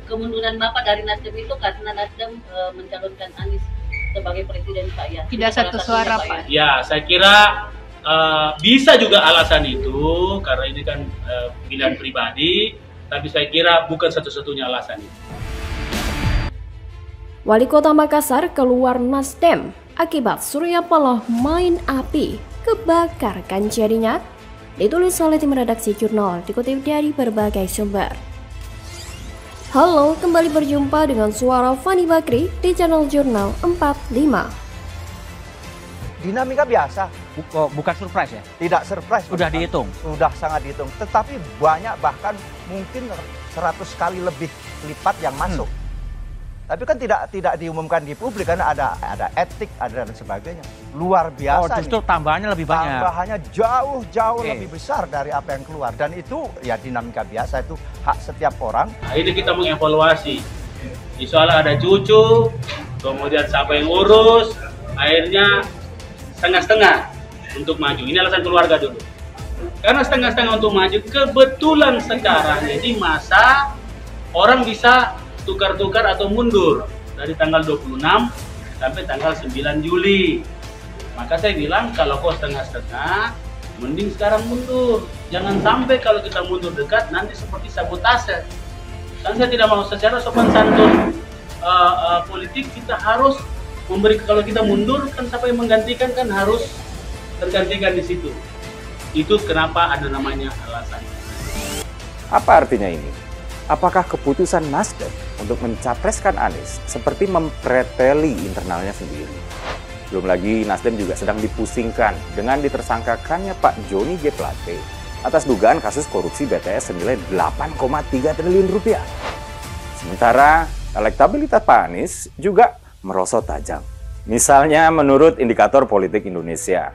kemunduran Bapak dari Nasdem itu karena Nasdem mencalonkan Anies sebagai presiden Pak ya. Tidak satu suara Pak. Ya, saya kira bisa juga alasan itu karena ini kan pilihan pribadi, tapi saya kira bukan satu-satunya alasan itu. Wali Kota Makassar keluar Nasdem akibat Surya Paloh main api kebakar jarinya. Ditulis oleh tim redaksi jurnal, dikutip dari berbagai sumber. Halo, kembali berjumpa dengan suara Fani Bakri di channel Jurnal 45. Dinamika biasa. Bukan surprise ya? Tidak surprise. Sudah dihitung? Sudah sangat dihitung. Tetapi banyak, bahkan mungkin 100 kali lebih lipat yang masuk. Tapi kan tidak diumumkan di publik karena ada etik, ada dan sebagainya. Luar biasa. Oh, justru tambahannya lebih banyak. Tambahannya jauh lebih besar dari apa yang keluar. Dan itu ya dinamika biasa, itu hak setiap orang. Nah, ini kita mengevaluasi. Soalnya ada cucu, kemudian siapa yang urus, akhirnya setengah-setengah untuk maju. Ini alasan keluarga dulu. Karena setengah-setengah untuk maju, kebetulan sekarang ini masa orang bisa tukar-tukar atau mundur dari tanggal 26 sampai tanggal 9 Juli. Maka saya bilang kalau kau setengah-setengah, mending sekarang mundur. Jangan sampai kalau kita mundur dekat nanti seperti sabotase. Dan saya tidak mau secara sopan santun politik kita harus memberi, kalau kita mundur kan siapa yang menggantikan kan harus tergantikan di situ. Itu kenapa ada namanya alasan. Apa artinya ini? Apakah keputusan Nasdem untuk mencapreskan Anies seperti mempreteli internalnya sendiri? Belum lagi Nasdem juga sedang dipusingkan dengan ditersangkakannya Pak Joni G. Plate atas dugaan kasus korupsi BTS senilai 8,3 triliun rupiah. Sementara elektabilitas Pak Anies juga merosot tajam. Misalnya menurut Indikator Politik Indonesia,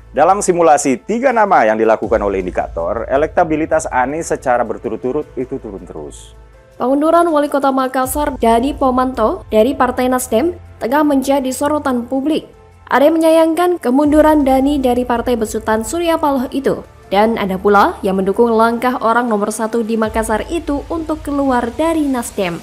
dalam simulasi 3 nama yang dilakukan oleh indikator, elektabilitas Anies secara berturut-turut itu turun terus. Pengunduran Wali Kota Makassar Dani Pomanto dari Partai Nasdem tengah menjadi sorotan publik. Ada yang menyayangkan kemunduran Dani dari Partai Besutan Surya Paloh itu. Dan ada pula yang mendukung langkah orang nomor 1 di Makassar itu untuk keluar dari Nasdem.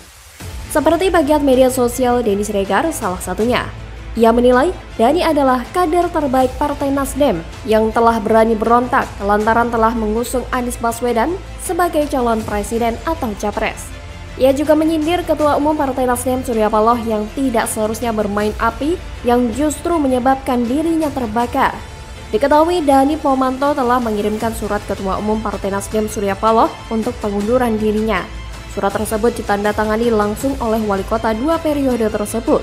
Seperti bagian media sosial Denny Siregar salah satunya. Ia menilai Dani adalah kader terbaik Partai Nasdem yang telah berani berontak lantaran telah mengusung Anies Baswedan sebagai calon presiden atau capres. Ia juga menyindir Ketua Umum Partai Nasdem Surya Paloh yang tidak seharusnya bermain api yang justru menyebabkan dirinya terbakar. Diketahui Dani Pomanto telah mengirimkan surat Ketua Umum Partai Nasdem Surya Paloh untuk pengunduran dirinya. Surat tersebut ditandatangani langsung oleh wali kota 2 periode tersebut.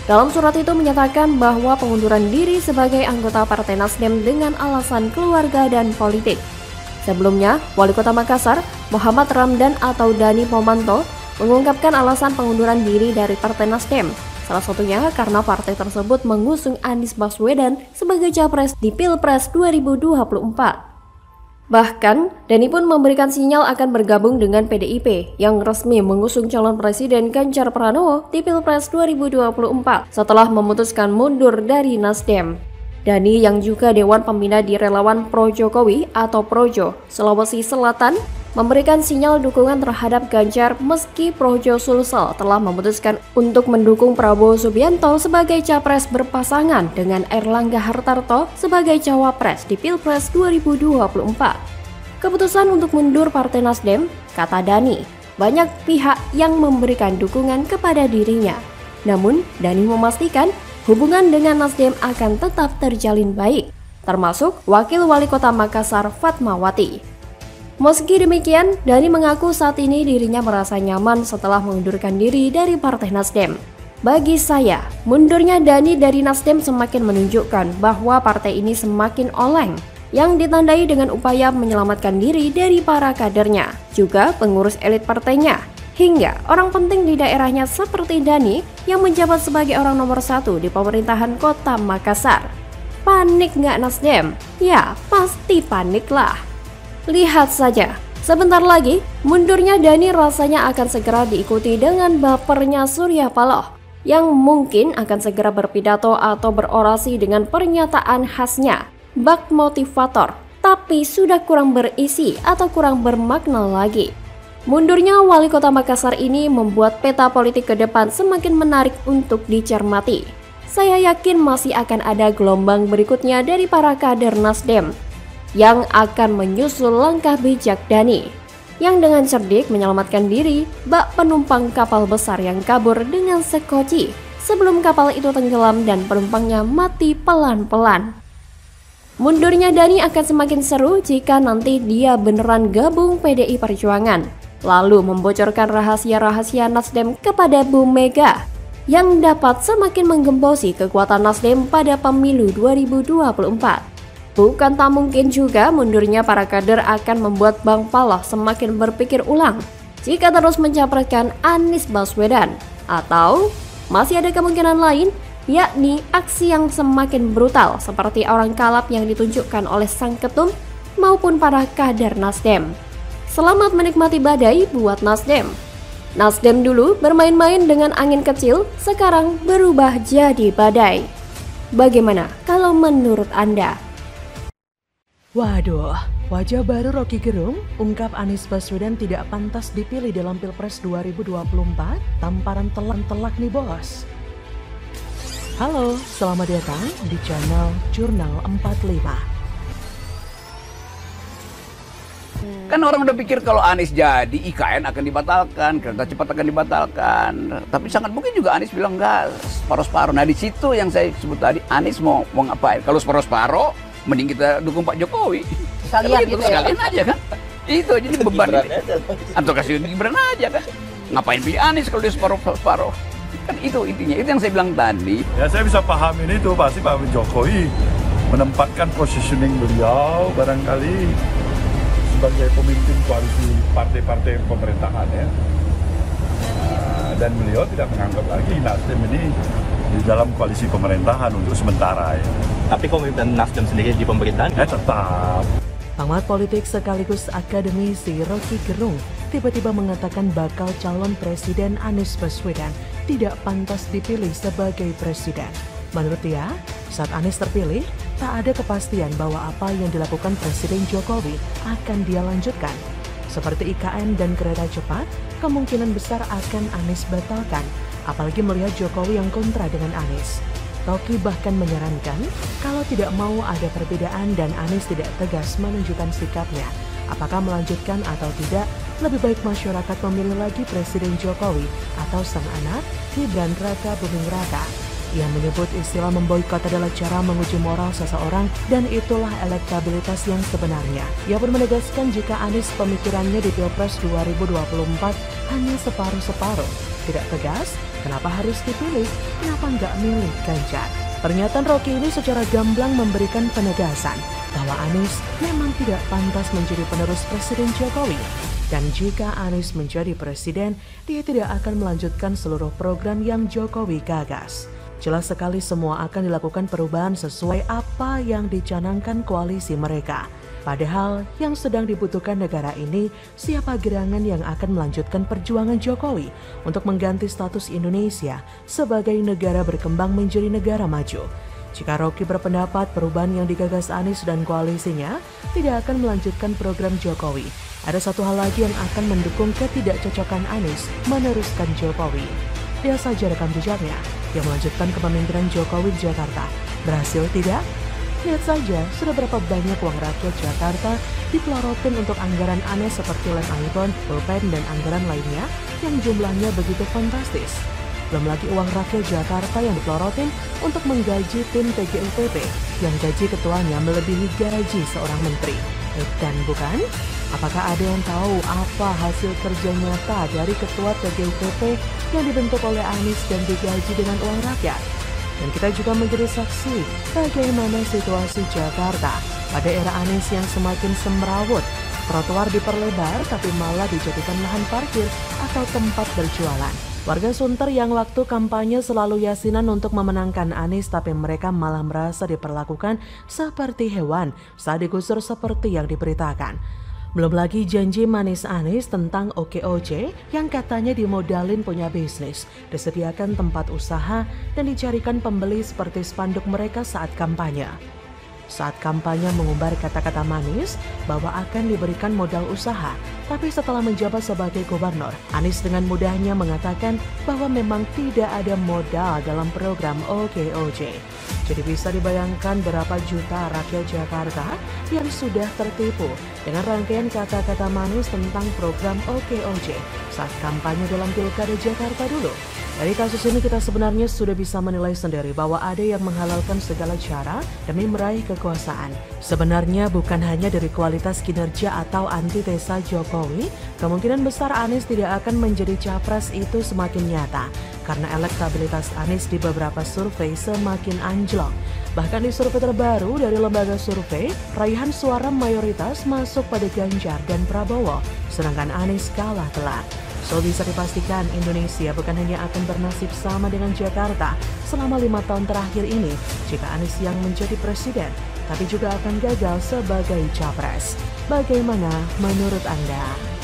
Dalam surat itu menyatakan bahwa pengunduran diri sebagai anggota Partai Nasdem dengan alasan keluarga dan politik. Sebelumnya, Wali Kota Makassar, Muhammad Ramdan atau Dani Pomanto, mengungkapkan alasan pengunduran diri dari Partai Nasdem. Salah satunya karena partai tersebut mengusung Anies Baswedan sebagai capres di Pilpres 2024. Bahkan, Dani pun memberikan sinyal akan bergabung dengan PDIP yang resmi mengusung calon presiden Ganjar Pranowo di Pilpres 2024 setelah memutuskan mundur dari Nasdem. Dani yang juga Dewan Pembina di Relawan Pro Jokowi atau Projo Sulawesi Selatan memberikan sinyal dukungan terhadap Ganjar meski Projo Sulsel telah memutuskan untuk mendukung Prabowo Subianto sebagai capres berpasangan dengan Erlangga Hartarto sebagai cawapres di Pilpres 2024. Keputusan untuk mundur Partai Nasdem, kata Dani, banyak pihak yang memberikan dukungan kepada dirinya. Namun, Dani memastikan hubungan dengan Nasdem akan tetap terjalin baik, termasuk Wakil Wali Kota Makassar Fatmawati. Meski demikian, Dani mengaku saat ini dirinya merasa nyaman setelah mengundurkan diri dari Partai Nasdem. Bagi saya, mundurnya Dani dari Nasdem semakin menunjukkan bahwa partai ini semakin oleng, yang ditandai dengan upaya menyelamatkan diri dari para kadernya, juga pengurus elit partainya, hingga orang penting di daerahnya seperti Dani yang menjabat sebagai orang nomor 1 di pemerintahan Kota Makassar. Panik nggak Nasdem? Ya, pasti panik lah. Lihat saja, sebentar lagi mundurnya Dani rasanya akan segera diikuti dengan bapernya Surya Paloh yang mungkin akan segera berpidato atau berorasi dengan pernyataan khasnya, bak motivator, tapi sudah kurang berisi atau kurang bermakna lagi. Mundurnya wali kota Makassar ini membuat peta politik ke depan semakin menarik untuk dicermati. Saya yakin masih akan ada gelombang berikutnya dari para kader Nasdem yang akan menyusul langkah bijak Dani, yang dengan cerdik menyelamatkan diri bak penumpang kapal besar yang kabur dengan sekoci sebelum kapal itu tenggelam dan penumpangnya mati pelan-pelan. Mundurnya Dani akan semakin seru jika nanti dia beneran gabung PDI Perjuangan, lalu membocorkan rahasia-rahasia Nasdem kepada Bu Mega, yang dapat semakin menggembosi kekuatan Nasdem pada pemilu 2024. Bukan tak mungkin juga mundurnya para kader akan membuat Bang Paloh semakin berpikir ulang jika terus mencapreskan Anies Baswedan, atau masih ada kemungkinan lain, yakni aksi yang semakin brutal seperti orang kalap yang ditunjukkan oleh sang ketum maupun para kader Nasdem. Selamat menikmati badai buat Nasdem. Nasdem dulu bermain-main dengan angin kecil, sekarang berubah jadi badai. Bagaimana kalau menurut Anda? Waduh, wajah baru Rocky Gerung ungkap Anies Baswedan tidak pantas dipilih dalam Pilpres 2024, tamparan telak nih bos. Halo, selamat datang di channel Jurnal 45. Kan orang udah pikir kalau Anies jadi IKN akan dibatalkan, kereta cepat akan dibatalkan. Tapi sangat mungkin juga Anies bilang enggak, separuh-separuh. Nah di situ yang saya sebut tadi, Anies mau ngapain? Kalau separuh-separuh, mending kita dukung Pak Jokowi. Sekalian gitu ya. Sekalian aja kan. Itu jadi beban ini. Atau kasih Gibran aja kan. Ngapain pilih Anies kalau dia separuh-separuh? Kan itu intinya. Itu yang saya bilang tadi. Ya saya bisa pahamin itu, pasti Pak Jokowi menempatkan positioning beliau barangkali sebagai pemimpin koalisi partai-partai pemerintahan ya. Dan beliau tidak menganggap lagi Nasdem ini di dalam koalisi pemerintahan untuk sementara ya. Tapi komitmen Nasdem sendiri di pemerintahan? Ya tetap. Pengamat politik sekaligus akademisi Rocky Gerung tiba-tiba mengatakan bakal calon presiden Anies Baswedan tidak pantas dipilih sebagai presiden. Menurut dia, saat Anies terpilih, tak ada kepastian bahwa apa yang dilakukan Presiden Jokowi akan dia lanjutkan. Seperti IKN dan kereta cepat, kemungkinan besar akan Anies batalkan, apalagi melihat Jokowi yang kontra dengan Anies. Rocky bahkan menyarankan kalau tidak mau ada perbedaan dan Anies tidak tegas menunjukkan sikapnya, apakah melanjutkan atau tidak, lebih baik masyarakat memilih lagi Presiden Jokowi atau sang anak Gibran Raka Buming Raka. Ia menyebut istilah memboikot adalah cara menguji moral seseorang dan itulah elektabilitas yang sebenarnya. Ia pun menegaskan jika Anies pemikirannya di Pilpres 2024 hanya separuh-separuh. Tidak tegas, kenapa harus dipilih? Kenapa nggak milih Ganjar? Pernyataan Rocky ini secara gamblang memberikan penegasan bahwa Anies memang tidak pantas menjadi penerus Presiden Jokowi. Dan jika Anies menjadi presiden, dia tidak akan melanjutkan seluruh program yang Jokowi gagas. Jelas sekali semua akan dilakukan perubahan sesuai apa yang dicanangkan koalisi mereka. Padahal yang sedang dibutuhkan negara ini siapa gerangan yang akan melanjutkan perjuangan Jokowi untuk mengganti status Indonesia sebagai negara berkembang menjadi negara maju. Jika Rocky berpendapat perubahan yang digagas Anies dan koalisinya tidak akan melanjutkan program Jokowi, ada satu hal lagi yang akan mendukung ketidakcocokan Anies meneruskan Jokowi. Lihat saja rekam jejaknya yang melanjutkan kepemimpinan Jokowi di Jakarta. Berhasil tidak? Lihat saja sudah berapa banyak uang rakyat Jakarta dipelorotin untuk anggaran aneh seperti lem iPhone, pulpen, dan anggaran lainnya yang jumlahnya begitu fantastis. Belum lagi uang rakyat Jakarta yang dipelorotin untuk menggaji tim TGUPP yang gaji ketuanya melebihi gaji seorang menteri. Dan bukan? Apakah ada yang tahu apa hasil kerja nyata dari ketua TGUPP yang dibentuk oleh Anies dan digaji dengan uang rakyat? Dan kita juga menjadi saksi bagaimana situasi Jakarta pada era Anies yang semakin semrawut. Trotoar diperlebar tapi malah dijadikan lahan parkir atau tempat berjualan. Warga Sunter yang waktu kampanye selalu yasinan untuk memenangkan Anies tapi mereka malah merasa diperlakukan seperti hewan saat digusur seperti yang diberitakan. Belum lagi janji manis Anies tentang OKOC yang katanya dimodalin punya bisnis, disediakan tempat usaha, dan dicarikan pembeli seperti spanduk mereka saat kampanye. saat kampanye mengumbar kata-kata manis bahwa akan diberikan modal usaha. Tapi setelah menjabat sebagai gubernur, Anies dengan mudahnya mengatakan bahwa memang tidak ada modal dalam program OKOJ. Jadi bisa dibayangkan berapa juta rakyat Jakarta yang sudah tertipu dengan rangkaian kata-kata manis tentang program OKOJ saat kampanye dalam Pilkada Jakarta dulu. Dari kasus ini kita sebenarnya sudah bisa menilai sendiri bahwa ada yang menghalalkan segala cara demi meraih kekuasaan. Sebenarnya bukan hanya dari kualitas kinerja atau antitesa Jokowi, kemungkinan besar Anies tidak akan menjadi capres itu semakin nyata karena elektabilitas Anies di beberapa survei semakin anjlok. Bahkan di survei terbaru dari lembaga survei, raihan suara mayoritas masuk pada Ganjar dan Prabowo, sedangkan Anies kalah telak. So bisa dipastikan Indonesia bukan hanya akan bernasib sama dengan Jakarta selama 5 tahun terakhir ini jika Anies yang menjadi presiden, tapi juga akan gagal sebagai capres. Bagaimana menurut Anda?